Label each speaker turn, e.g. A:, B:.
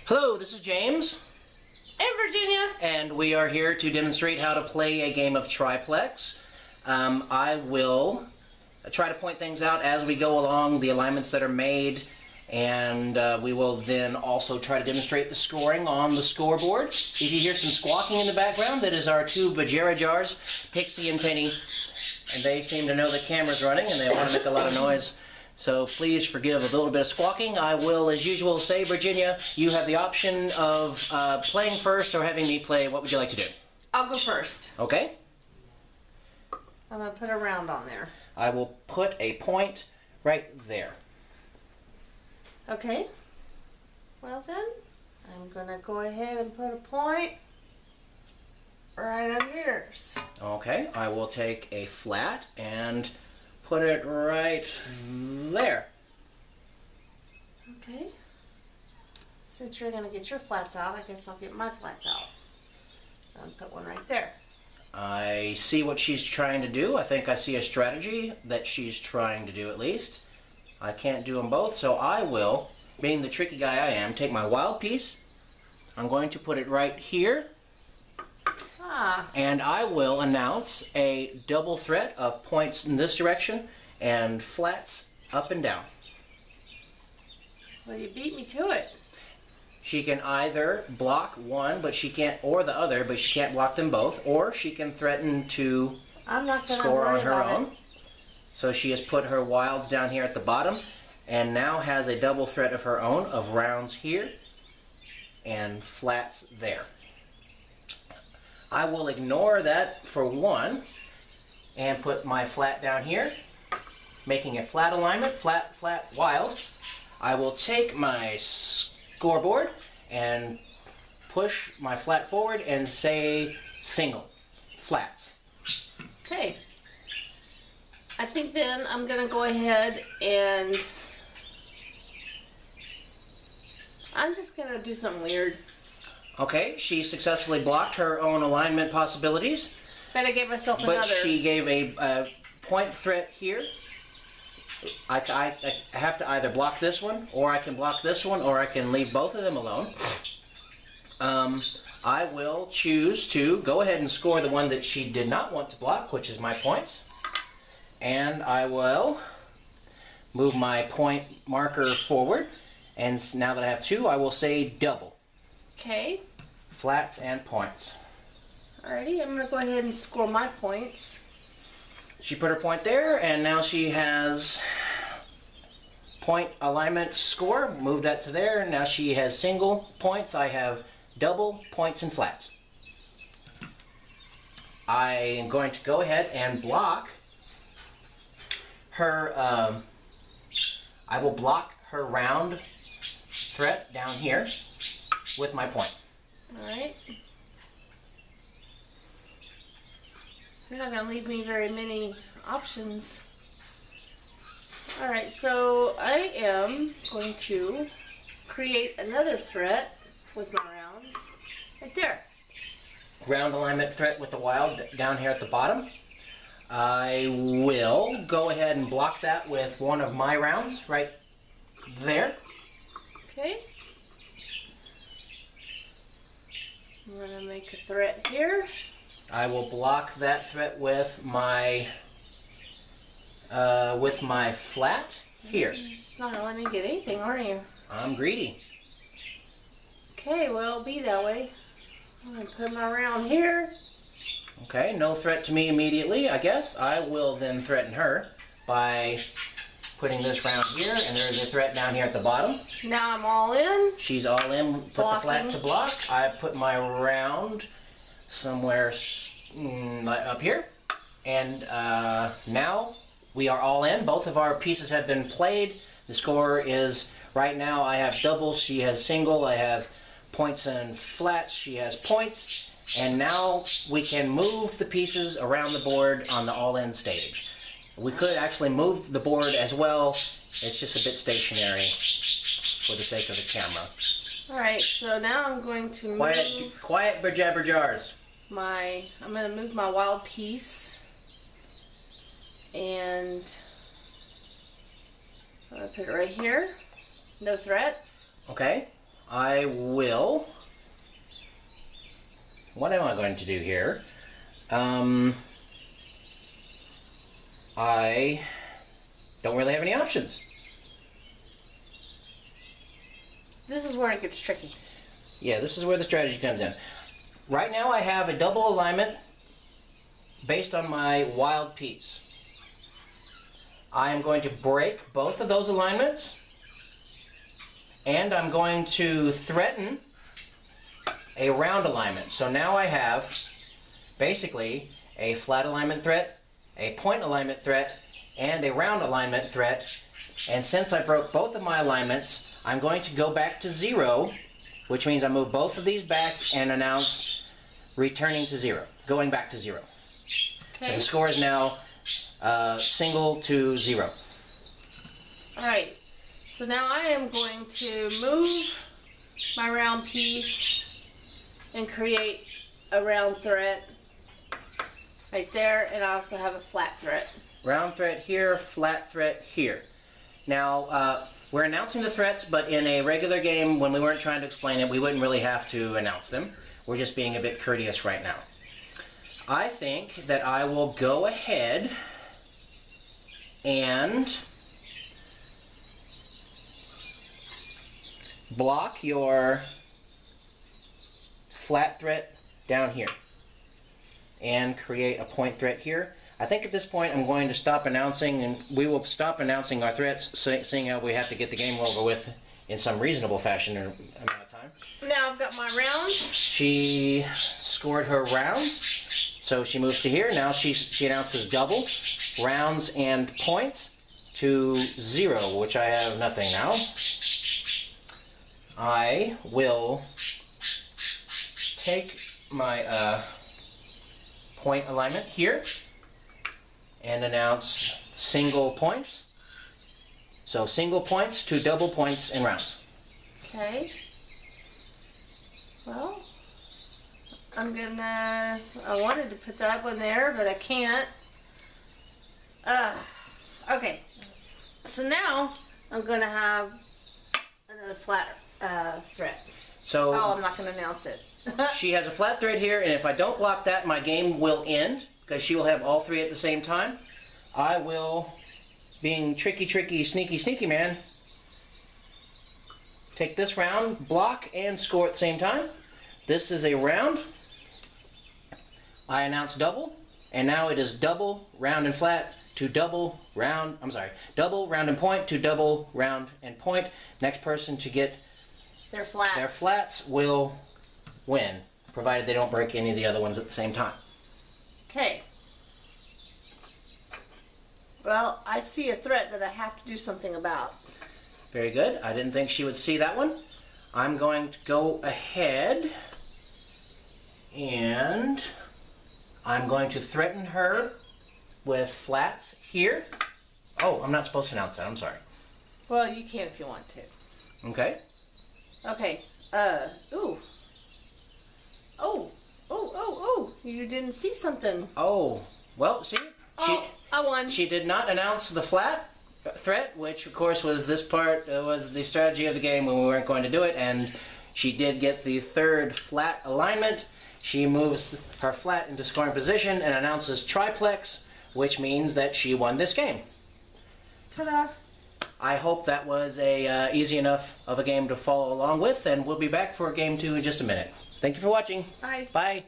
A: Hello, this is James.
B: And Virginia.
A: And we are here to demonstrate how to play a game of Triplex. I will try to point things out as we go along, the alignments that are made, and we will then also try to demonstrate the scoring on the scoreboard. If you hear some squawking in the background, that is our two Bajera jars, Pixie and Penny, and they seem to know the camera's running and they want to make a lot of noise. So please forgive a little bit of squawking. I will, as usual, say, Virginia, you have the option of playing first or having me play. What would you like to do?
B: I'll go first.
A: Okay.
B: I'm going to put a round on there.
A: I will put a point right there.
B: Okay. Well then, I'm going to go ahead and put a point right on yours.
A: Okay. I will take a flat and put it right there.
B: Okay. Since you're going to get your flats out, I guess I'll get my flats out. And put one right there.
A: I see what she's trying to do. I think I see a strategy that she's trying to do at least. I can't do them both, so I will, being the tricky guy I am, take my wild piece. I'm going to put it right here. And I will announce a double threat of points in this direction and flats up and down.
B: Well, you beat me to it.
A: She can either block one, but she can't, or the other, but she can't block them both, or she can threaten to score on her own. So she has put her wilds down here at the bottom, and now has a double threat of her own of rounds here and flats there. I will ignore that for one and put my flat down here, making a flat alignment, flat, flat, wild. I will take my scoreboard and push my flat forward and say single, flats.
B: Okay. I think then I'm going to go ahead and I'm just going to do something weird.
A: Okay, she successfully blocked her own alignment possibilities.
B: But I gave myself another.
A: But she gave a point threat here. I have to either block this one, or I can block this one, or I can leave both of them alone. I will choose to go ahead and score the one that she did not want to block, which is my points. And I will move my point marker forward. And now that I have two, I will say double.
B: Okay.
A: Flats and points.
B: Alrighty, I'm going to go ahead and score my points.
A: She put her point there, and now she has point alignment score. Move that to there. Now she has single points. I have double points and flats. I am going to go ahead and block her. I will block her round threat down here with my point.
B: Alright. You're not going to leave me very many options. Alright, so I am going to create another threat with my rounds right there.
A: Round alignment threat with the wild down here at the bottom. I will go ahead and block that with one of my rounds right there.
B: Okay. I'm going to make a threat here.
A: I will block that threat with my flat here.
B: You're just not going to let me get anything, are you?
A: I'm greedy.
B: Okay, well, be that way. I'm going to put my round here.
A: Okay, no threat to me immediately, I guess. I will then threaten her by putting this round here, and there's a threat down here at the bottom.
B: Now I'm all in.
A: She's all in. Put the flat to block. I put my round somewhere up here. And now we are all in. Both of our pieces have been played. The score is, right now I have doubles, she has single, I have points and flats, she has points. And now we can move the pieces around the board on the all-in stage. We could actually move the board as well. It's just a bit stationary for the sake of the camera.
B: Alright, so now I'm going to move...
A: Quiet jabber jars.
B: I'm going to move my wild piece. And I'm going to put it right here. No threat.
A: Okay. I will... What am I going to do here? I don't really have any options.
B: This is where it gets tricky.
A: Yeah, this is where the strategy comes in. Right now I have a double alignment based on my wild piece. I am going to break both of those alignments, and I'm going to threaten a round alignment. So now I have basically a flat alignment threat, a point alignment threat, and a round alignment threat. And since I broke both of my alignments, I'm going to go back to 0, which means I move both of these back and announce returning to 0, going back to 0. Okay. So the score is now single to 0.
B: Alright, so now I am going to move my round piece and create a round threat right there, and I also have a flat threat.
A: Round threat here, flat threat here. Now, we're announcing the threats, but in a regular game, when we weren't trying to explain it, we wouldn't really have to announce them. We're just being a bit courteous right now. I think that I will go ahead and block your flat threat down here and create a point threat here. I think at this point I'm going to stop announcing, and we will stop announcing our threats, seeing how we have to get the game over with in some reasonable fashion or amount of time.
B: Now I've got my rounds.
A: She scored her rounds. So she moves to here. Now she announces double rounds and points to 0, which I have nothing now. I will take my point alignment here and announce single points. So single points to double points in rounds.
B: Okay. Well, I wanted to put that one there, but I can't. Okay. So now I'm gonna have another flat threat.
A: So
B: I'm not gonna announce it.
A: she has a flat threat here, and if I don't block that, my game will end because she will have all 3 at the same time. I will, being tricky, sneaky man, take this round, block, and score at the same time. This is a round. I announce double, and now it is double, round, and flat to double, round, double, round, and point to double, round, and point. Next person to get
B: their
A: flats will win, provided they don't break any of the other ones at the same time.
B: Okay. Well, I see a threat that I have to do something about.
A: Very good. I didn't think she would see that one. I'm going to go ahead and I'm going to threaten her with flats here. Oh, I'm not supposed to announce that. I'm sorry.
B: Well, you can if you want to.
A: Okay.
B: Okay. Ooh. Oh. You didn't see something.
A: Oh. Well, see?
B: I won.
A: She did not announce the flat threat, which of course was this part, was the strategy of the game when we weren't going to do it, and she did get the 3rd flat alignment. She moves her flat into scoring position and announces triplex, which means that she won this game.
B: Ta-da!
A: I hope that was a easy enough of a game to follow along with, and we'll be back for game 2 in just a minute. Thank you for watching.
B: Bye.
A: Bye.